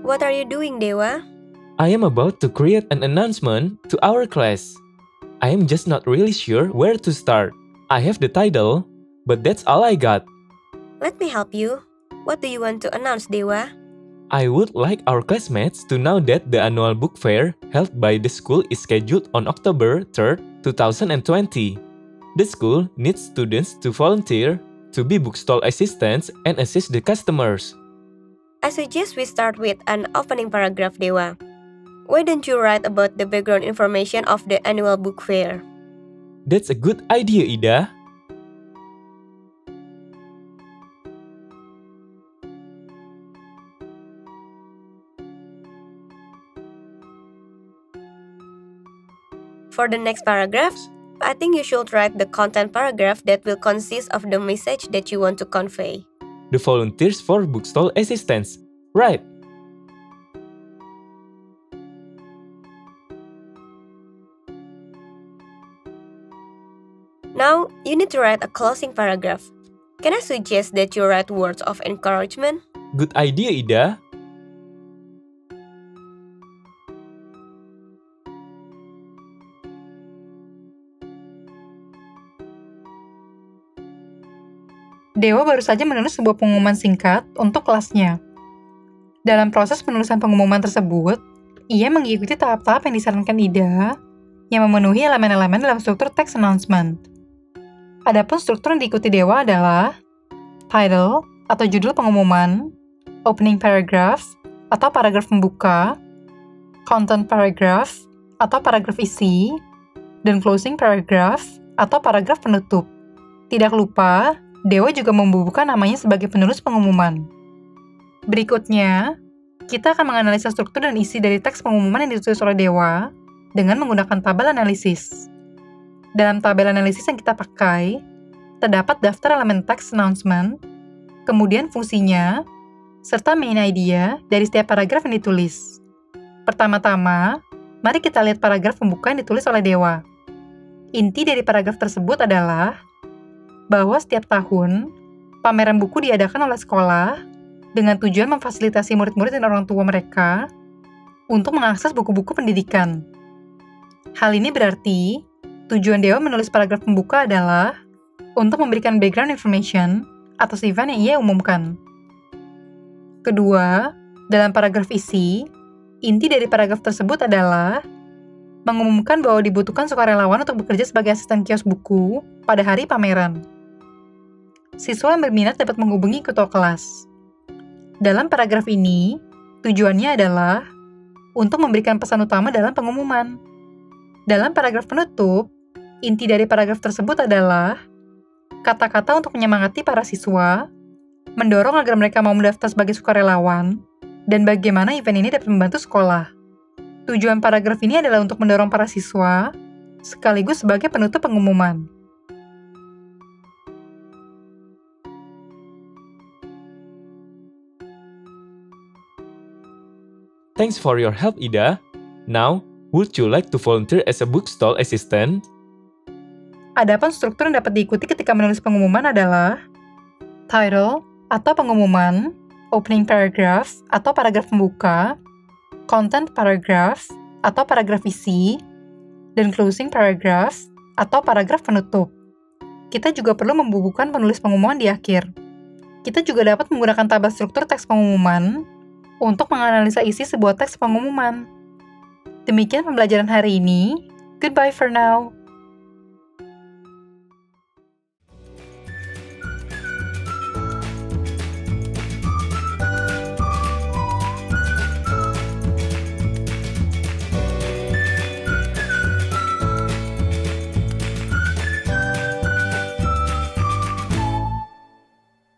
What are you doing, Dewa? I am about to create an announcement to our class. I am just not really sure where to start. I have the title, but that's all I got. Let me help you. What do you want to announce, Dewa? I would like our classmates to know that the annual book fair held by the school is scheduled on October 3rd, 2020. The school needs students to volunteer to be bookstall assistants and assist the customers. I suggest we start with an opening paragraph, Dewa. Why don't you write about the background information of the annual book fair? That's a good idea, Ida. For the next paragraph, I think you should write the content paragraph that will consist of the message that you want to convey. The volunteers for bookstall assistants. Right. Now, you need to write a closing paragraph. Can I suggest that you write words of encouragement? Good idea, Ida. Dewa baru saja menulis sebuah pengumuman singkat untuk kelasnya. Dalam proses penulisan pengumuman tersebut, ia mengikuti tahap-tahap yang disarankan Ida yang memenuhi elemen-elemen dalam struktur text announcement. Adapun struktur yang diikuti Dewa adalah title atau judul pengumuman, opening paragraph atau paragraf pembuka, content paragraph atau paragraf isi, dan closing paragraph atau paragraf penutup. Tidak lupa, Dewa juga membubuhkan namanya sebagai penulis pengumuman. Berikutnya, kita akan menganalisa struktur dan isi dari teks pengumuman yang ditulis oleh Dewa dengan menggunakan tabel analisis. Dalam tabel analisis yang kita pakai, terdapat daftar elemen teks announcement, kemudian fungsinya, serta main idea dari setiap paragraf yang ditulis. Pertama-tama, mari kita lihat paragraf pembuka yang ditulis oleh Dewa. Inti dari paragraf tersebut adalah bahwa setiap tahun, pameran buku diadakan oleh sekolah dengan tujuan memfasilitasi murid-murid dan orang tua mereka untuk mengakses buku-buku pendidikan. Hal ini berarti, tujuan Dewa menulis paragraf pembuka adalah untuk memberikan background information atas event yang ia umumkan. Kedua, dalam paragraf isi, inti dari paragraf tersebut adalah mengumumkan bahwa dibutuhkan sukarelawan untuk bekerja sebagai asisten kios buku pada hari pameran. Siswa yang berminat dapat menghubungi ketua kelas. Dalam paragraf ini, tujuannya adalah untuk memberikan pesan utama dalam pengumuman. Dalam paragraf penutup, inti dari paragraf tersebut adalah kata-kata untuk menyemangati para siswa, mendorong agar mereka mau mendaftar sebagai sukarelawan, dan bagaimana event ini dapat membantu sekolah. Tujuan paragraf ini adalah untuk mendorong para siswa, sekaligus sebagai penutup pengumuman. Thanks for your help, Ida. Now, would you like to volunteer as a bookstall assistant? Adapun struktur yang dapat diikuti ketika menulis pengumuman adalah title atau pengumuman, opening paragraph atau paragraf pembuka, content paragraph atau paragraf isi, dan closing paragraph atau paragraf penutup. Kita juga perlu membubuhkan penulis pengumuman di akhir. Kita juga dapat menggunakan tabel struktur teks pengumuman untuk menganalisa isi sebuah teks pengumuman. Demikian pembelajaran hari ini. Goodbye for now.